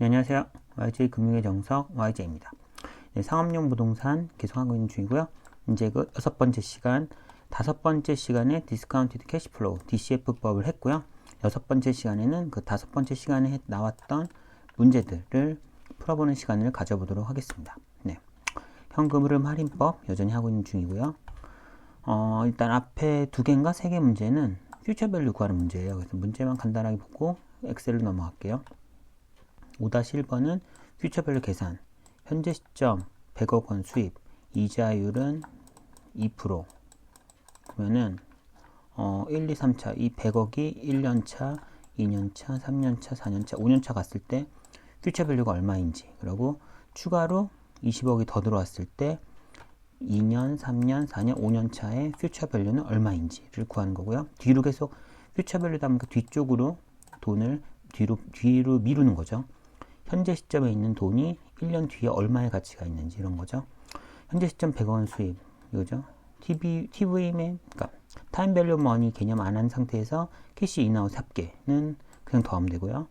네, 안녕하세요. YJ금융의 정석 YJ입니다. 네, 상업용 부동산 계속하고 있는 중이고요. 이제 그 6번째 시간, 5번째 시간에 디스카운티드 캐시플로우 DCF법을 했고요. 6번째 시간에는 그 5번째 시간에 나왔던 문제들을 풀어보는 시간을 가져보도록 하겠습니다. 네, 현금 흐름 할인법 여전히 하고 있는 중이고요. 일단 앞에 2개인가 3개 문제는 퓨처 밸류 구하는 문제예요. 그래서 문제만 간단하게 보고 엑셀로 넘어갈게요. 5-1번은 퓨처 밸류 계산, 현재 시점 100억 원 수입, 이자율은 2%. 그러면은 1, 2, 3차 이 100억이 1년차, 2년차, 3년차, 4년차, 5년차 갔을 때 퓨처 밸류가 얼마인지, 그리고 추가로 20억이 더 들어왔을 때 2년, 3년, 4년, 5년차의 퓨처 밸류는 얼마인지를 구하는 거고요. 뒤로 계속 퓨처 밸류다 보니까 뒤쪽으로 돈을 뒤로 미루는 거죠. 현재 시점에 있는 돈이 1년 뒤에 얼마의 가치가 있는지 이런 거죠. 현재 시점 100억 원 수입 이거죠. TVM의 그러니까 타임 밸류 머니 개념 안 한 상태에서 캐시 인아웃 합계는 그냥 더하면 되고요.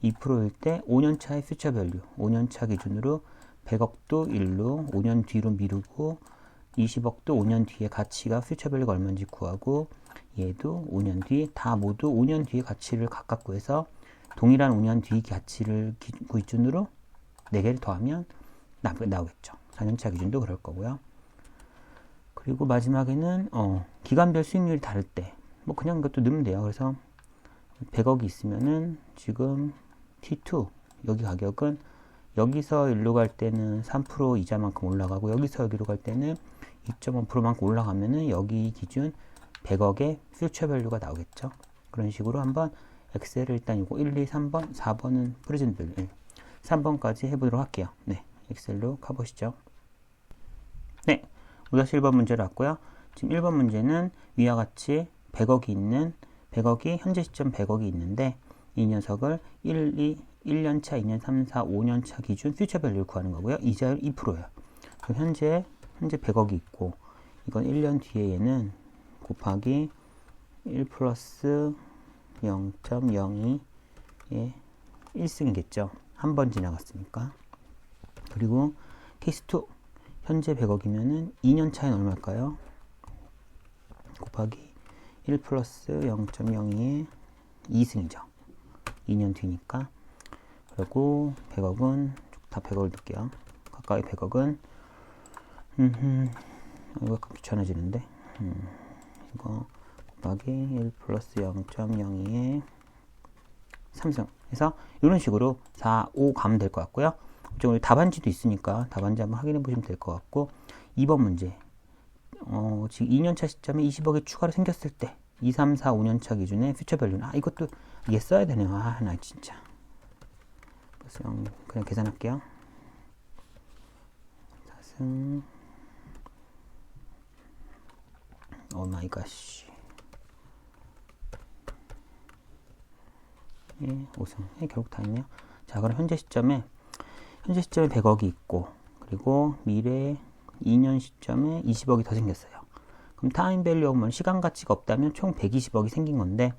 2%일 때 5년차의 퓨처 밸류 5년차 기준으로 100억도 1로 5년 뒤로 미루고 20억도 5년 뒤에 가치가 퓨처 밸류가 얼마인지 구하고 얘도 5년 뒤 다 모두 5년 뒤의 가치를 각각 구해서 동일한 5년 뒤 가치를 기준으로 4개를 더하면 나오겠죠. 4년차 기준도 그럴 거고요. 그리고 마지막에는 기간별 수익률이 다를 때 뭐 그냥 이것도 넣으면 돼요. 그래서 100억이 있으면은 지금 T2 여기 가격은 여기서 일로 갈 때는 3% 이자만큼 올라가고 여기서 여기로 갈 때는 2.5%만큼 올라가면은 여기 기준 100억의 퓨처 밸류가 나오겠죠. 그런 식으로 한번 엑셀을 일단 이거 1, 2, 3번, 4번은 프레젠트 3번까지 해보도록 할게요. 네, 엑셀로 가보시죠. 네, 우리가 1번 문제를 왔고요. 지금 1번 문제는 위와 같이 100억이 현재 시점 100억이 있는데 이 녀석을 1년차, 2년, 3, 4, 5년차 기준 퓨처 밸류를 구하는 거고요. 이자율 2%예요. 그럼 현재 100억이 있고 이건 1년 뒤에 얘는 곱하기 1 플러스 0.02의 1승이겠죠. 한 번 지나갔으니까. 그리고 케이스 2 현재 100억이면은 2년 차에는 얼마일까요? 곱하기 1 플러스 0.02의 2승이죠. 2년 뒤니까. 그리고 100억은 다 100억을 넣을게요. 가까이 100억은 이거 약간 귀찮아지는데 이거 곱하기 1 플러스 0.02의 3승 해서 이런 식으로 4, 5 가면 될 것 같고요. 좀 답안지도 있으니까 답안지 한번 확인해 보시면 될 것 같고 2번 문제 지금 2년차 시점에 20억이 추가로 생겼을 때 2, 3, 4, 5년차 기준의 퓨처 밸류는 이것도 이게 써야 되네요. 나 진짜 그냥 계산할게요. 4승 오 마이 갓 5승 결국 다 있네요. 자, 그럼 현재 시점에 100억이 있고 그리고 미래 2년 시점에 20억이 더 생겼어요. 그럼 타임 밸류 오면 시간 가치가 없다면 총 120억이 생긴 건데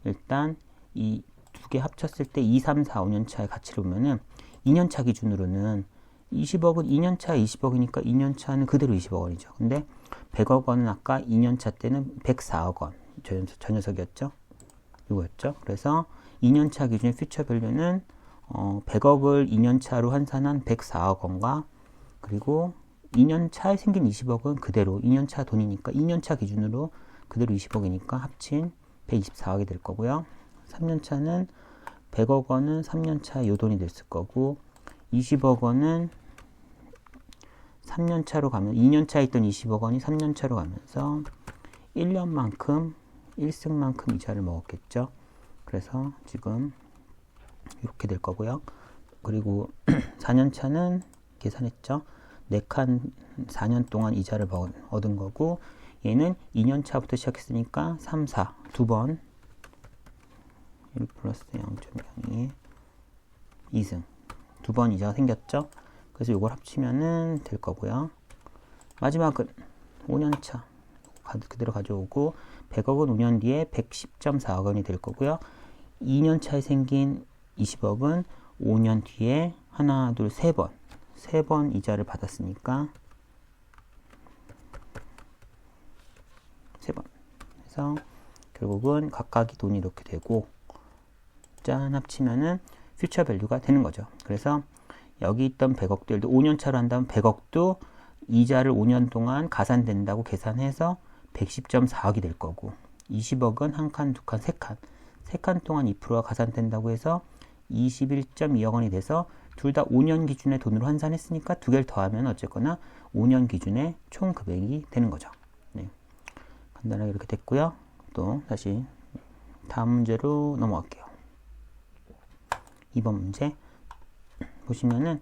일단 이 두 개 합쳤을 때 2, 3, 4, 5년 차의 가치를 보면은 2년 차 기준으로는 20억은 2년 차에 20억이니까 2년 차는 그대로 20억 원이죠. 근데 100억 원은 아까 2년 차 때는 104억 원. 저 녀석이었죠. 이거였죠. 그래서 2년 차 기준의 퓨처 밸류는 100억을 2년 차로 환산한 104억 원과 그리고 2년 차에 생긴 20억은 그대로 2년 차 돈이니까 2년 차 기준으로 그대로 20억이니까 합친 124억이 될 거고요. 3년 차는 100억 원은 3년 차에 요 돈이 됐을 거고 20억 원은 3년 차로 가면 2년 차에 있던 20억 원이 3년 차로 가면서 1년만큼 1승만큼 이자를 먹었겠죠. 그래서 지금 이렇게 될 거고요. 그리고 4년 차는 계산했죠. 4칸 4년 동안 이자를 얻은 거고 얘는 2년 차부터 시작했으니까 3, 4 두 번 1 플러스 0.02의 2승 두 번 이자가 생겼죠. 그래서 이걸 합치면은 될 거고요. 마지막은 5년차 그대로 가져오고 100억은 5년 뒤에 110.4억 원이 될 거고요. 2년 차에 생긴 20억은 5년 뒤에 하나, 둘, 세 번 이자를 받았으니까 세 번. 그래서 결국은 각각이 돈이 이렇게 되고 짠 합치면은 퓨처 밸류가 되는 거죠. 그래서 여기 있던 100억도 예를 들어 5년 차로 한다면 100억도 이자를 5년 동안 가산된다고 계산해서 110.4억이 될 거고 20억은 한 칸, 두 칸, 세 칸 동안 2%가 가산된다고 해서 21.2억 원이 돼서 둘 다 5년 기준의 돈으로 환산했으니까 두 개를 더하면 어쨌거나 5년 기준의 총 금액이 되는 거죠. 네. 간단하게 이렇게 됐고요. 또 다시 다음 문제로 넘어갈게요. 2번 문제 보시면은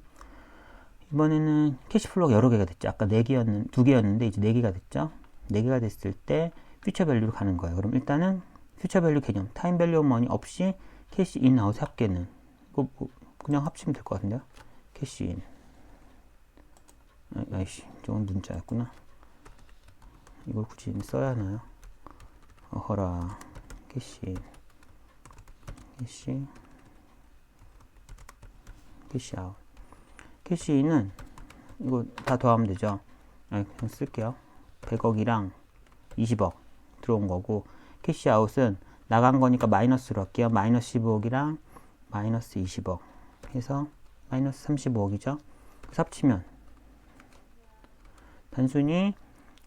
이번에는 캐시플로우가 여러 개가 됐죠. 아까 2개였는데 이제 4개가 됐죠. 4개가 됐을 때 퓨처 밸류로 가는 거예요. 그럼 일단은 퓨처 밸류 개념 타임 밸류 오브 머니 없이 캐시 인 아웃 합계는 이거 뭐 그냥 합치면 될 것 같은데요. 캐시 인 아이씨 저건 문자였구나. 이걸 굳이 써야 하나요? 어허라 캐시 아웃 캐시인은 이거 다 더하면 되죠. 그냥 쓸게요. 100억이랑 20억 들어온 거고 캐시 아웃은 나간 거니까 마이너스로 할게요. 마이너스 15억이랑 마이너스 20억 해서 마이너스 35억이죠. 그래서 합치면 단순히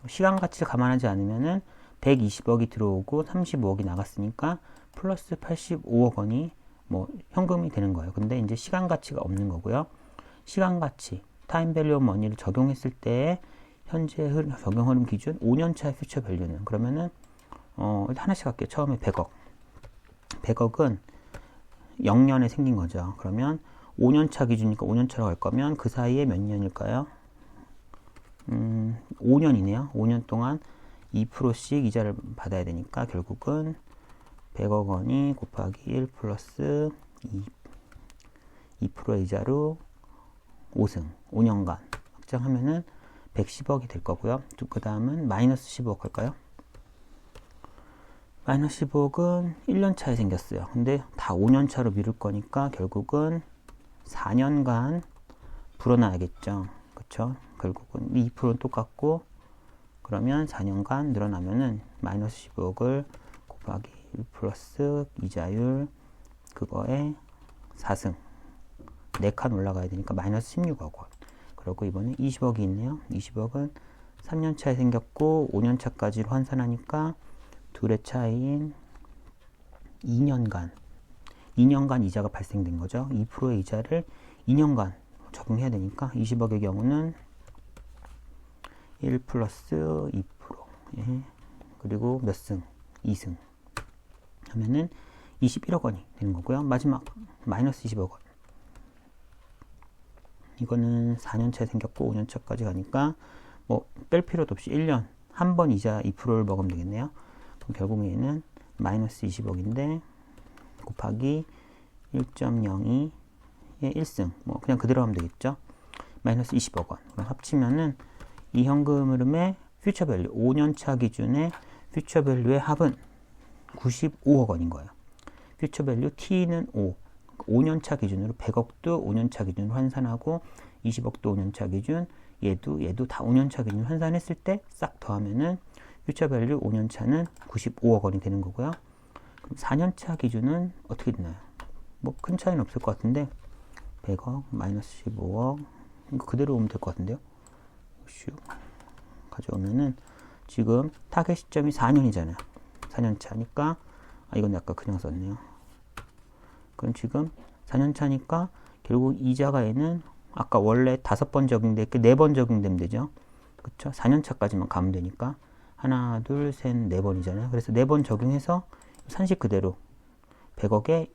시간 가치를 감안하지 않으면은 120억이 들어오고 35억이 나갔으니까 플러스 85억 원이 뭐 현금이 되는 거예요. 근데 이제 시간 가치가 없는 거고요. 시간 가치, 타임 밸류 오브 머니를 적용했을 때 현재 적용 흐름 기준 5년차 퓨처 밸류는 그러면은 하나씩 할게요. 처음에 100억. 100억은 0년에 생긴 거죠. 그러면 5년차 기준이니까 5년차로 갈 거면 그 사이에 몇 년일까요? 5년이네요. 5년 동안 2%씩 이자를 받아야 되니까 결국은 100억 원이 곱하기 1 플러스 2%의 이자로 5승 5년간 확장하면은 110억이 될 거고요. 그 다음은 마이너스 15억 할까요? 마이너스 15억은 1년 차에 생겼어요. 근데 다 5년 차로 미룰 거니까 결국은 4년간 불어나야겠죠. 그쵸? 결국은 2%는 똑같고 그러면 4년간 늘어나면은 마이너스 15억을 곱하기 1 플러스 이자율 그거에 4승 4칸 올라가야 되니까 마이너스 16억 원. 그리고 이번에 20억이 있네요. 20억은 3년 차에 생겼고 5년 차까지로 환산하니까 둘의 차이인 2년간 이자가 발생된 거죠. 2%의 이자를 2년간 적용해야 되니까 20억의 경우는 1 플러스 2%. 예. 그리고 몇 승? 2승. 하면은 21억 원이 되는 거고요. 마지막 마이너스 20억 원. 이거는 4년 차에 생겼고 5년 차까지 가니까 뭐 뺄 필요도 없이 1년 한 번 이자 2%를 먹으면 되겠네요. 그럼 결국 얘는 마이너스 20억인데 곱하기 1.02의 1승 뭐 그냥 그대로 하면 되겠죠. 마이너스 20억 원. 그럼 합치면은 이 현금 흐름의 퓨처 밸류 5년 차 기준의 퓨처 밸류의 합은 95억 원인 거예요. 퓨처 밸류 T는 5년 차 기준으로 100억도 5년 차 기준으로 환산하고 20억도 5년 차 기준 얘도 다 5년 차 기준으로 환산했을 때 싹 더하면은 퓨처 밸류 5년 차는 95억 원이 되는 거고요. 그럼 4년 차 기준은 어떻게 되나요? 뭐 큰 차이는 없을 것 같은데 100억 마이너스 15억 이거 그대로 오면 될 것 같은데요. 슉 가져오면은 지금 타겟 시점이 4년이잖아요. 4년 차니까 이건 아까 그냥 썼네요. 그럼 지금 4년 차니까 결국 이자가 얘는 아까 원래 5번 적용됐고 4번 적용되면 되죠. 그쵸? 4년 차까지만 가면 되니까 하나, 둘, 셋, 4번이잖아요. 그래서 4번 적용해서 산식 그대로 100억에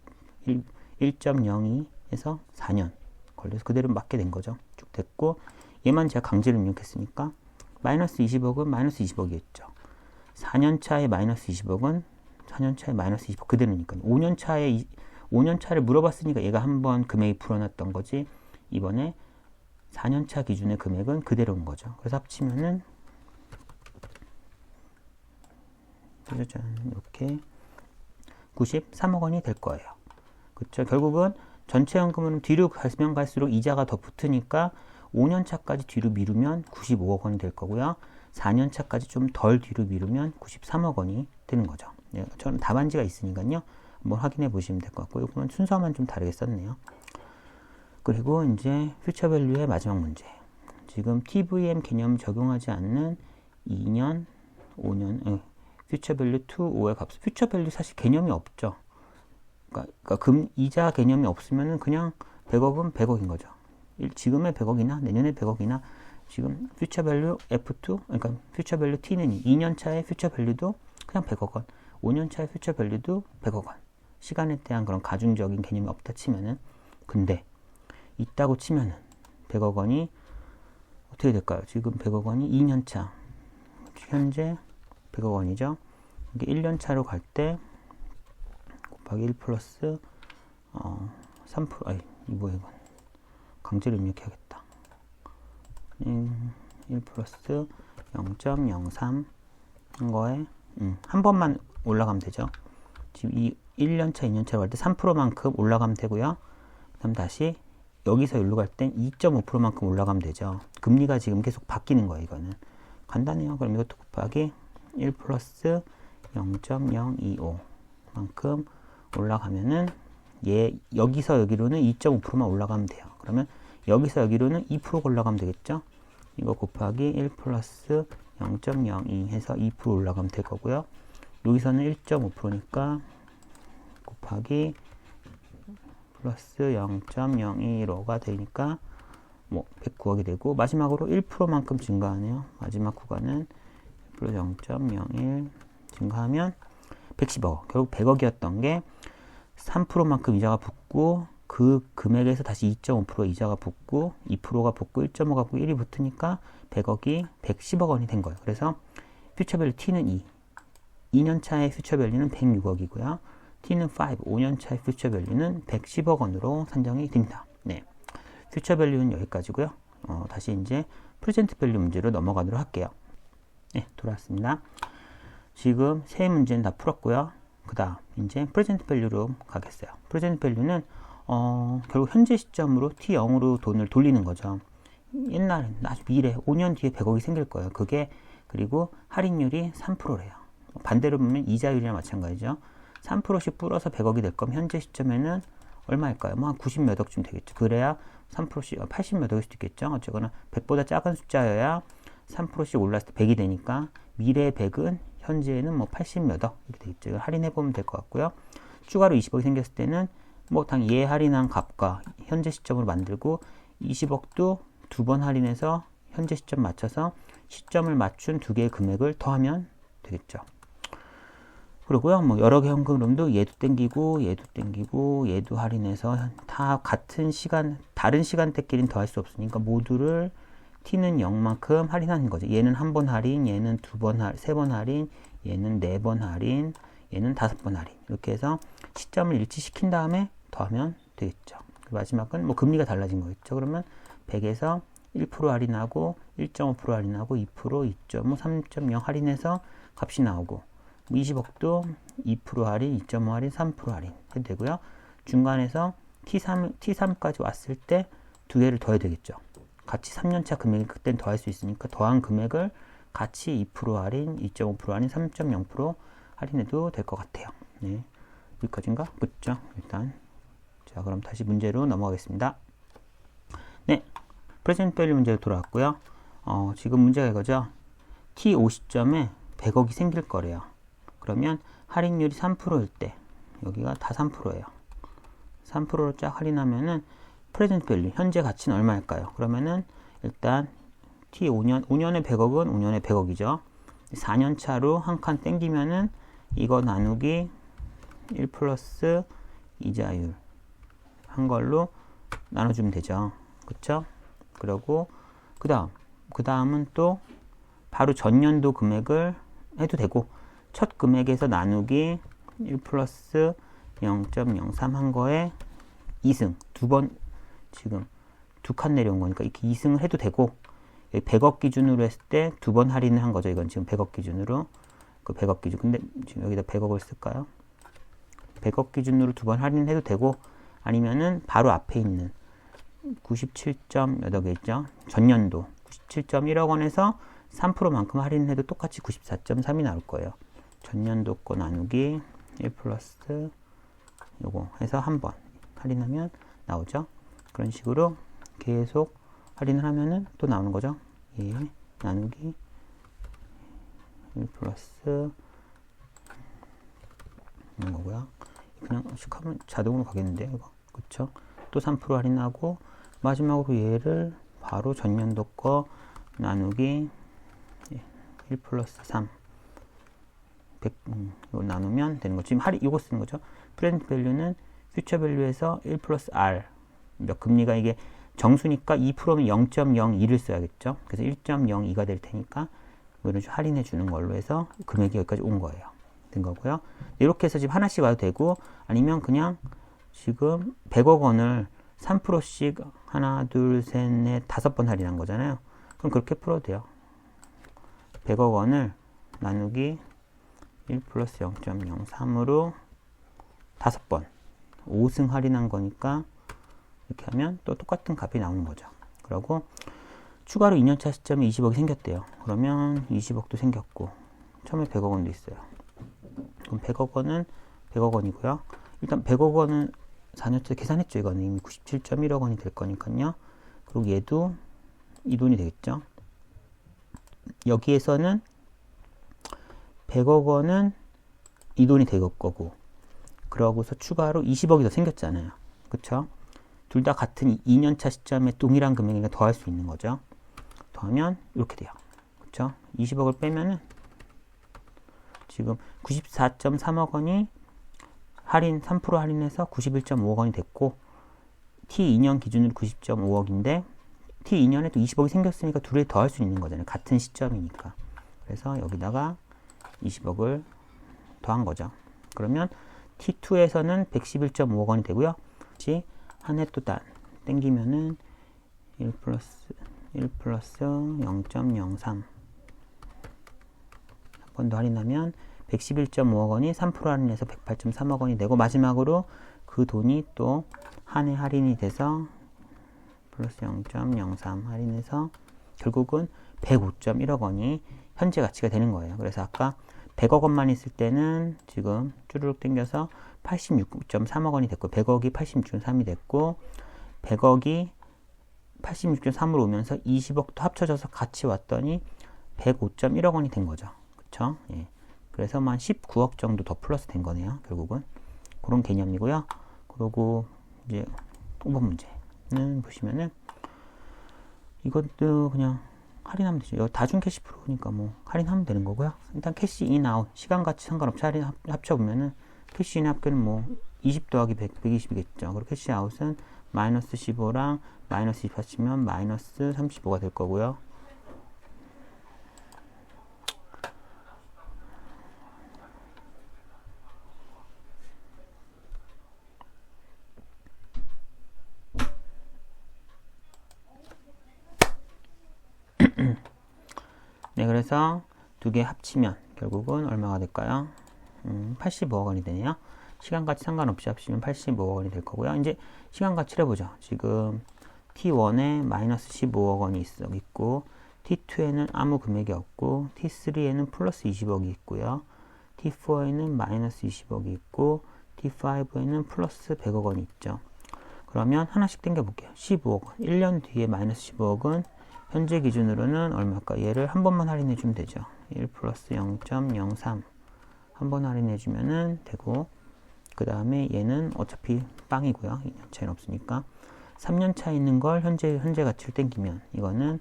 1.02에서 4년 걸려서 그대로 맞게 된 거죠. 쭉 됐고 얘만 제가 강제로 입력했으니까 마이너스 20억은 마이너스 20억이었죠. 4년 차의 마이너스 20억은 4년 차의 마이너스 20억 그대로니까요. 5년 차를 물어봤으니까 얘가 한번 금액이 불어났던 거지. 이번에 4년 차 기준의 금액은 그대로인 거죠. 그래서 합치면은 이렇게 93억 원이 될 거예요. 그렇죠? 결국은 전체 현금은 뒤로 가면 갈수록 이자가 더 붙으니까 5년 차까지 뒤로 미루면 95억 원이 될 거고요. 4년 차까지 좀 덜 뒤로 미루면 93억 원이 되는 거죠. 네, 저는 답안지가 있으니까요. 한번 확인해 보시면 될 것 같고요. 이거는 순서만 좀 다르게 썼네요. 그리고 이제 퓨처 밸류의 마지막 문제. 지금 TVM 개념 적용하지 않는 2년, 5년, 퓨처 밸류 2, 5의 값. 퓨처 밸류 사실 개념이 없죠. 그러니까 이자 개념이 없으면은 그냥 100억은 100억인 거죠. 지금의 100억이나 내년의 100억이나 지금 퓨처 밸류 F2, 그러니까 퓨처 밸류 T는 2년 차의 퓨처 밸류도 그냥 100억 원, 5년 차의 퓨처 밸류도 100억 원. 시간에 대한 그런 가중적인 개념이 없다 치면은, 근데 있다고 치면은 100억 원이 어떻게 될까요? 지금 100억 원이 2년 차, 현재 100억 원이죠. 이게 1년 차로 갈 때 곱하기 1 플러스 3%, 아니 뭐야 이건 강제로 입력해야겠다. 1 플러스 0.03 한 거에 한 번만 올라가면 되죠. 지금 이 1년차, 2년차로 갈 때 3%만큼 올라가면 되고요. 그 다음 다시 여기서 여기로 갈 땐 2.5%만큼 올라가면 되죠. 금리가 지금 계속 바뀌는 거예요. 이거는 간단해요. 그럼 이것도 곱하기 1 플러스 0.025 만큼 올라가면은 여기서 여기로는 2.5%만 올라가면 돼요. 그러면 여기서 여기로는 2% 올라가면 되겠죠. 이거 곱하기 1 플러스 0.02 해서 2% 올라가면 될 거고요. 여기서는 1.5%니까 곱하기 플러스 0.015가 되니까 뭐 109억이 되고, 마지막으로 1%만큼 증가하네요. 마지막 구간은 플러스 0.01 증가하면 110억. 결국 100억이었던 게 3%만큼 이자가 붙고, 그 금액에서 다시 2.5% 이자가 붙고, 2%가 붙고, 1.5가 붙고, 1이 붙으니까 100억이 110억 원이 된 거예요. 그래서 퓨처 밸류 T는 2년 차의 퓨처 밸류는 106억이고요. T는 5, 5년 차의 퓨처 밸류는 110억 원으로 산정이 됩니다. 네. 퓨처 밸류는 여기까지고요. 다시 이제 프레젠트 밸류 문제로 넘어가도록 할게요. 네, 돌아왔습니다. 지금 세 문제는 다 풀었고요. 그 다음 이제 프레젠트 밸류로 가겠어요. 프레젠트 밸류는 결국 현재 시점으로 T0으로 돈을 돌리는 거죠. 옛날, 아주 미래, 5년 뒤에 100억이 생길 거예요. 그게, 그리고 할인율이 3%래요. 반대로 보면 이자율이랑 마찬가지죠. 3%씩 불어서 100억이 될 거면 현재 시점에는 얼마일까요? 뭐 한 90 몇 억쯤 되겠죠. 그래야 3%씩 80 몇 억일 수도 있겠죠. 어쨌거나 100보다 작은 숫자여야 3%씩 올랐을 때 100이 되니까 미래의 100은 현재에는 뭐 80 몇 억 이렇게 되겠죠. 할인해보면 될 것 같고요. 추가로 20억이 생겼을 때는 뭐 당 예할인한 값과 현재 시점으로 만들고, 20억도 두 번 할인해서 현재 시점 맞춰서 시점을 맞춘 두 개의 금액을 더하면 되겠죠. 그리고요, 뭐 여러 개 현금흐름도 얘도 땡기고 얘도 땡기고 얘도 할인해서 다 같은 시간, 다른 시간대끼리는 더할 수 없으니까 모두를 T는 0만큼 할인하는 거죠. 얘는 한 번 할인, 얘는 두 번 할인, 세 번 할인, 얘는 네 번 할인, 얘는 5번 할인. 이렇게 해서 시점을 일치시킨 다음에 더하면 되겠죠. 마지막은 뭐 금리가 달라진 거겠죠. 그러면 100에서 1% 할인하고 1.5% 할인하고 2%, 2.5, 3.0 할인해서 값이 나오고, 20억도 2% 할인, 2.5 할인, 3% 할인 해도 되고요. 중간에서 T3까지 왔을 때 두 개를 더해야 되겠죠. 같이 3년차 금액을 그땐 더할 수 있으니까 더한 금액을 같이 2% 할인, 2.5% 할인, 3.0% 할인해도 될 것 같아요. 네. 여기까지인가? 그렇죠. 일단 자, 그럼 다시 문제로 넘어가겠습니다. 네, 프레젠트 밸류 문제로 돌아왔고요. 지금 문제가 이거죠. T5 시점에 100억이 생길 거래요. 그러면 할인율이 3%일 때 여기가 다 3%예요. 3%로 쫙 할인하면은 프레젠트 밸류, 현재 가치는 얼마일까요? 그러면은 일단 T5년, 5년에 100억은 5년에 100억이죠. 4년 차로 한 칸 땡기면은 이거 나누기 1 플러스 이자율 한 걸로 나눠주면 되죠. 그쵸? 그리고 그 다음은 또 바로 전년도 금액을 해도 되고, 첫 금액에서 나누기 1 플러스 0.03 한 거에 2승, 두 번, 지금 두 칸 내려온 거니까 이렇게 2승을 해도 되고, 100억 기준으로 했을 때 두 번 할인을 한 거죠. 이건 지금 100억 기준으로, 그 100억 기준. 근데 지금 여기다 100억을 쓸까요? 100억 기준으로 두 번 할인해도 되고, 아니면은 바로 앞에 있는 97점 몇 개 있죠? 전년도 97.1억 원에서 3%만큼 할인해도 똑같이 94.3이 나올 거예요. 전년도 거 나누기 1 플러스 요거 해서 한번 할인하면 나오죠. 그런 식으로 계속 할인을 하면은 또 나오는 거죠. 예, 나누기 1 플러스 이런 거고요. 그냥 씩 하면 자동으로 가겠는데 이거 그쵸? 또 3% 할인하고 마지막으로 얘를 바로 전년도 거 나누기 1 플러스 3 100, 이거 나누면 되는 거죠. 지금 이거 쓰는 거죠. 프레젠트 밸류는 퓨처 밸류에서 1 플러스 R 몇 금리가 이게 정수니까 2%면 0.02를 써야겠죠. 그래서 1.02가 될 테니까 이런 식으로 할인해 주는 걸로 해서 금액이 여기까지 온 거예요. 된 거고요. 이렇게 해서 지금 하나씩 와도 되고 아니면 그냥 지금 100억 원을 3%씩 하나, 둘, 셋, 넷, 5번 할인한 거잖아요. 그럼 그렇게 풀어도 돼요. 100억 원을 나누기 1 플러스 0.03으로 5번 5승 할인한 거니까 이렇게 하면 또 똑같은 값이 나오는 거죠. 그리고 추가로 2년차 시점에 20억이 생겼대요. 그러면 20억도 생겼고 처음에 100억 원도 있어요. 그럼 100억 원은 100억 원이고요. 일단 100억 원은 4년째 계산했죠. 이거는 이미 97.1억 원이 될 거니까요. 그리고 얘도 이 돈이 되겠죠. 여기에서는 100억 원은 이 돈이 될 거고 그러고서 추가로 20억이 더 생겼잖아요. 그쵸? 둘 다 같은 2년차 시점에 동일한 금액이니까 더할 수 있는 거죠. 더하면 이렇게 돼요. 그쵸? 20억을 빼면은 지금 94.3억 원이 할인 3% 할인해서 91.5억 원이 됐고 T2년 기준으로 90.5억인데 T2년에 또 20억이 생겼으니까 둘이 더할 수 있는 거잖아요. 같은 시점이니까. 그래서 여기다가 20억을 더한 거죠. 그러면 T2에서는 111.5억 원이 되고요. 혹시 한 해 또 땡기면은 1 플러스 0.03 한 번 더 할인하면 111.5억 원이 3% 할인해서 108.3억 원이 되고 마지막으로 그 돈이 또 한 해 할인이 돼서 플러스 0.03 할인해서 결국은 105.1억 원이 현재 가치가 되는 거예요. 그래서 아까 100억 원만 있을 때는 지금 쭈르륵 당겨서 86.3억 원이 됐고 100억이 86.3이 됐고 100억이 86.3으로 오면서 20억도 합쳐져서 같이 왔더니 105.1억 원이 된 거죠. 그쵸? 예. 그래서 한 19억 정도 더 플러스 된 거네요. 결국은 그런 개념이고요. 그리고 이제 5번 문제는 보시면은 이것도 그냥 할인하면 되죠. 다중 캐시 프로니까 뭐 할인하면 되는 거고요. 일단 캐시 인 아웃 시간 같이 상관없이 할인 합쳐보면은 캐시 인 합계는 뭐 20 더하기 100, 120이겠죠. 그리고 캐시 아웃은 마이너스 15랑 마이너스 20 합치면 마이너스 35가 될 거고요. 네, 그래서 두 개 합치면 결국은 얼마가 될까요? 85억 원이 되네요. 시간 가치 상관없이 합치면 85억 원이 될 거고요. 이제 시간 가치를 해보죠. 지금 T1에 마이너스 15억 원이 있고 T2에는 아무 금액이 없고 T3에는 플러스 20억이 있고요. T4에는 마이너스 20억이 있고 T5에는 플러스 100억 원이 있죠. 그러면 하나씩 당겨볼게요. 15억 원. 1년 뒤에 마이너스 15억은 현재 기준으로는 얼마일까? 얘를 한 번만 할인해 주면 되죠. 1 플러스 0.03 한 번 할인해 주면은 되고 그 다음에 얘는 어차피 빵이고요. 2년 차이는 없으니까 3년 차에 있는 걸 현재 가치를 땡기면 이거는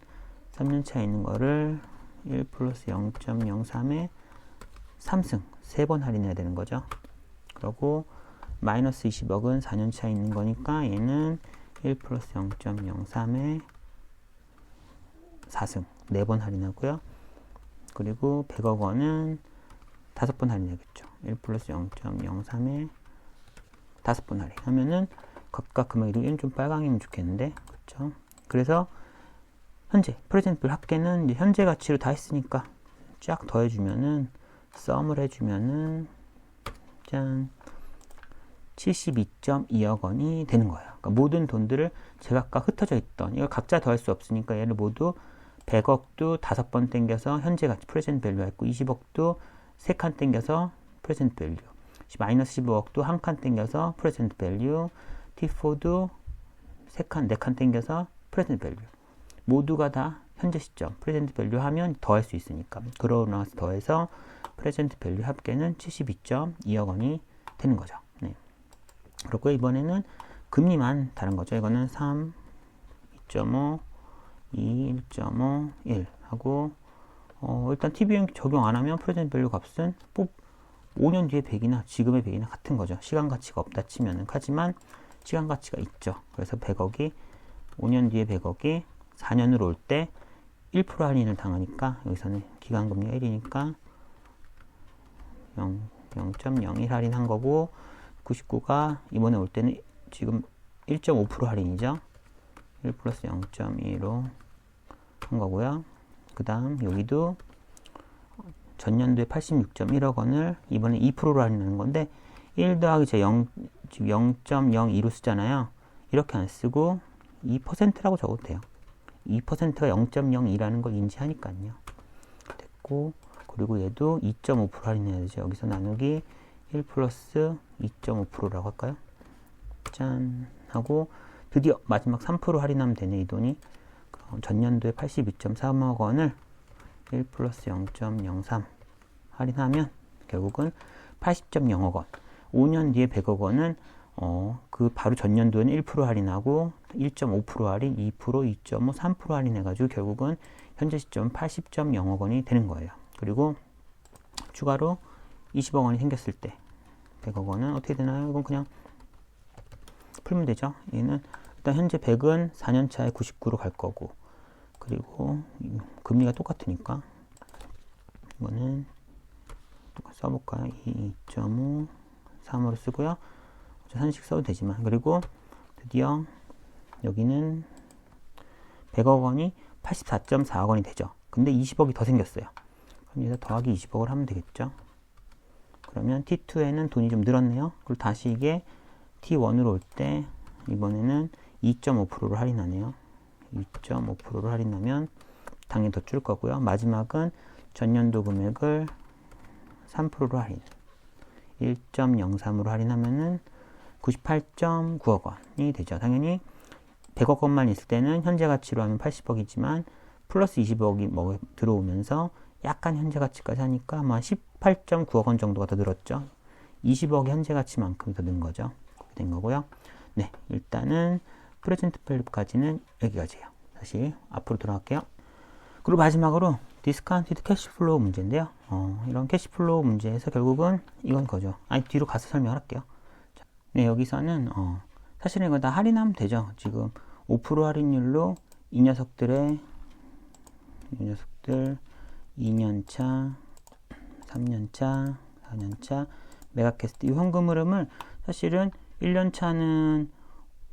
3년 차에 있는 거를 1 플러스 0.03에 3승 3번 할인해야 되는 거죠. 그리고 마이너스 20억은 4년 차에 있는 거니까 얘는 1 플러스 0.03에 4승 4번 할인하고요. 그리고 100억 원은 5번 할인하겠죠. 1 플러스 0.03에 5번 할인하면은 각각 금액이 얘는 좀 빨강이면 좋겠는데 그렇죠? 그래서 현재 프레젠트 밸류 합계는 이제 현재 가치로 다 했으니까 쫙 더해주면은 썸을 해주면은 짠 72.2억 원이 되는 거예요. 그러니까 모든 돈들을 제각각 흩어져 있던, 이걸 각자 더할 수 없으니까 얘를 모두 100억도 5번 땡겨서 현재 가치 프레젠트 밸류 했고, 20억도 3칸 땡겨서 프레젠트 밸류, 마이너스 15억도 1칸 땡겨서 프레젠트 밸류, T4도 3칸, 4칸 땡겨서 프레젠트 밸류. 모두가 다 현재 시점 프레젠트 밸류 하면 더할 수 있으니까, 그러고 나서 더해서 프레젠트 밸류 합계는 72.2억 원이 되는 거죠. 네. 그리고 이번에는 금리만 다른 거죠. 이거는 3, 2.5, 2, 1.5, 1 하고, 일단 TBM 적용 안 하면 프레젠트 밸류 값은 5년 뒤에 100이나 지금의 100이나 같은 거죠. 시간 가치가 없다 치면은. 하지만 시간 가치가 있죠. 그래서 100억이 5년 뒤에 100억이 4년으로 올 때 1% 할인을 당하니까, 여기서는 기간금리가 1이니까 0.01 할인한 거고, 99가 이번에 올 때는 지금 1.5% 할인이죠. 1 플러스 0.2로 한 거고요. 그 다음 여기도 전년도에 86.1억 원을 이번에 2%로 할인하는 건데, 1 더하기 제 0.02로 쓰잖아요. 이렇게 안 쓰고 2%라고 적어도 돼요. 2%가 0.02라는 걸 인지하니까요. 됐고, 그리고 얘도 2.5% 할인해야 되죠. 여기서 나누기 1 플러스 2.5%라고 할까요? 짠 하고, 드디어 마지막 3% 할인하면 되네, 이 돈이. 그럼 전년도에 82.3억 원을 1 플러스 0.03 할인하면 결국은 80.0억 원. 5년 뒤에 100억 원은 그 바로 전년도에는 1% 할인하고 1.5% 할인, 2%, 2.5, 3% 할인해가지고 결국은 현재 시점 80.0억 원이 되는 거예요. 그리고 추가로 20억 원이 생겼을 때 100억 원은 어떻게 되나요? 이건 그냥 풀면 되죠. 얘는 일단 현재 100은 4년 차에 99로 갈 거고, 그리고 금리가 똑같으니까 이거는 써볼까요? 2.5, 3으로 쓰고요. 산식 써도 되지만, 그리고 드디어 여기는 100억 원이 84.4억 원이 되죠. 근데 20억이 더 생겼어요. 그럼 여기서 더하기 20억을 하면 되겠죠. 그러면 T2에는 돈이 좀 늘었네요. 그리고 다시 이게 T1으로 올 때 이번에는 2.5%로 할인하네요. 2.5%로 할인하면 당연히 더 줄 거고요. 마지막은 전년도 금액을 3%로 할인, 1.03으로 할인하면은 98.9억 원이 되죠. 당연히 100억 원만 있을 때는 현재 가치로 하면 80억이지만 플러스 20억이 들어오면서 약간 현재 가치까지 하니까 아마 18.9억 원 정도가 더 늘었죠. 20억이 현재 가치만큼 더 는 거죠. 그렇게 된 거고요. 네, 일단은 프레젠트 밸류까지는 여기까지예요. 다시 앞으로 돌아갈게요. 그리고 마지막으로 디스카운티드 캐시플로우 문제인데요. 이런 캐시플로우 문제에서 결국은 이건 거죠. 뒤로 가서 설명할게요. 네, 여기서는 사실은 이거 다 할인하면 되죠. 지금 5% 할인율로 이 녀석들 2년차, 3년차, 4년차 메가캐스트 이 현금 흐름을 사실은 1년차는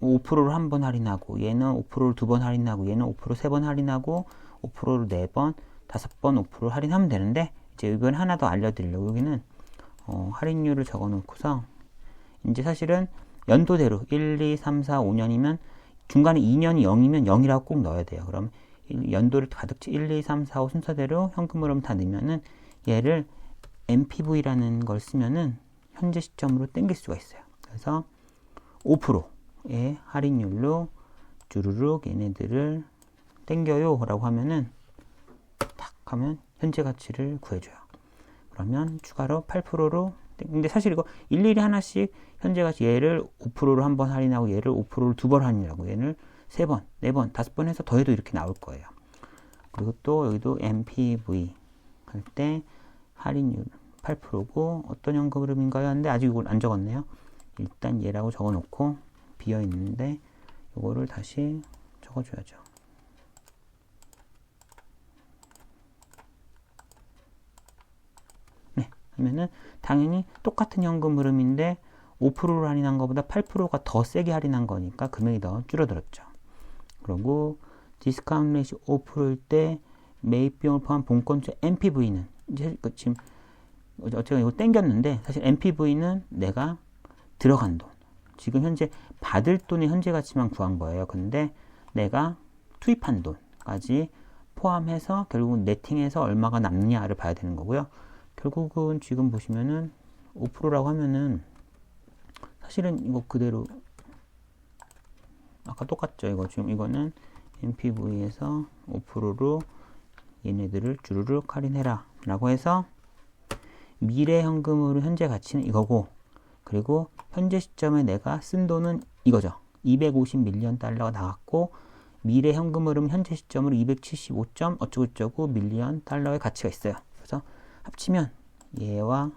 5%를 한 번 할인하고, 얘는 5%를 2번 할인하고, 얘는 5% 3번 할인하고, 5%를 4번, 5번 5% 할인하면 되는데, 이제 이건 하나 더 알려드리려고 여기는 할인율을 적어 놓고서, 이제 사실은 연도대로 1, 2, 3, 4, 5년이면 중간에 2년이 0이면 0이라고 꼭 넣어야 돼요. 그럼 연도를 가득 1, 2, 3, 4, 5 순서대로 현금 흐름 다 넣으면은 얘를 MPV라는 걸 쓰면은 현재 시점으로 땡길 수가 있어요. 그래서 5%의 할인율로 주르륵 얘네들을 땡겨요 라고 하면은 탁 하면 현재 가치를 구해줘요. 그러면 추가로 8%로 근데 사실 이거 일일이 하나씩 현재 가치 얘를 5%로 한 번 할인하고 얘를 5%를 2번 할인하고 얘를 3번, 4번, 5번 해서 더해도 이렇게 나올 거예요. 그리고 또 여기도 MPV 할 때 할인율 8%고 어떤 현금 흐름인가요? 하는데 아직 이걸 안 적었네요. 일단 얘라고 적어 놓고 비어 있는데 이거를 다시 적어줘야죠. 네, 하면은 당연히 똑같은 현금 흐름인데 5%를 할인한 것보다 8%가 더 세게 할인한 거니까 금액이 더 줄어들었죠. 그리고 디스카운트 레이시 5%일 때 매입 비용을 포함한 본건주 MPV는 이제 지금 어쨌든 이거 땡겼는데 사실 MPV는 내가 들어간 돈 지금 현재 받을 돈의 현재 가치만 구한 거예요. 근데 내가 투입한 돈까지 포함해서 결국은 네팅해서 얼마가 남느냐를 봐야 되는 거고요. 결국은 지금 보시면은 5%라고 하면은 사실은 이거 그대로 아까 똑같죠. 이거 지금 이거는 NPV에서 5%로 얘네들을 주르륵 할인해라 라고 해서 미래 현금으로 현재 가치는 이거고, 그리고 현재 시점에 내가 쓴 돈은 이거죠. 250밀리언 달러가 나갔고, 미래 현금으로 현재 시점으로 275. 어쩌고저쩌고 밀리언 달러의 가치가 있어요. 그래서 합치면 얘와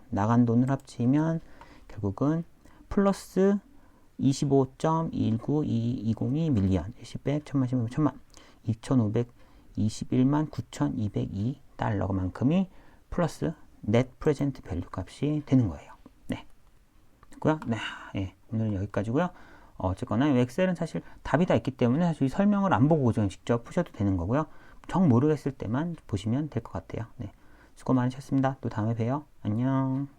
나간 돈을 합치면 결국은 플러스 25.19220이 밀리언, 10백, 1000만, 10만, 1000만, 2521만 9202 달러만큼이 플러스 넷 프레젠트 밸류 값이 되는 거예요. 네. 됐고요. 네. 예. 오늘은 여기까지고요. 어쨌거나 엑셀은 사실 답이 다 있기 때문에 사실 설명을 안 보고 그냥 직접 푸셔도 되는 거고요. 정 모르겠을 때만 보시면 될 것 같아요. 네. 수고 많으셨습니다. 또 다음에 봬요. 안녕.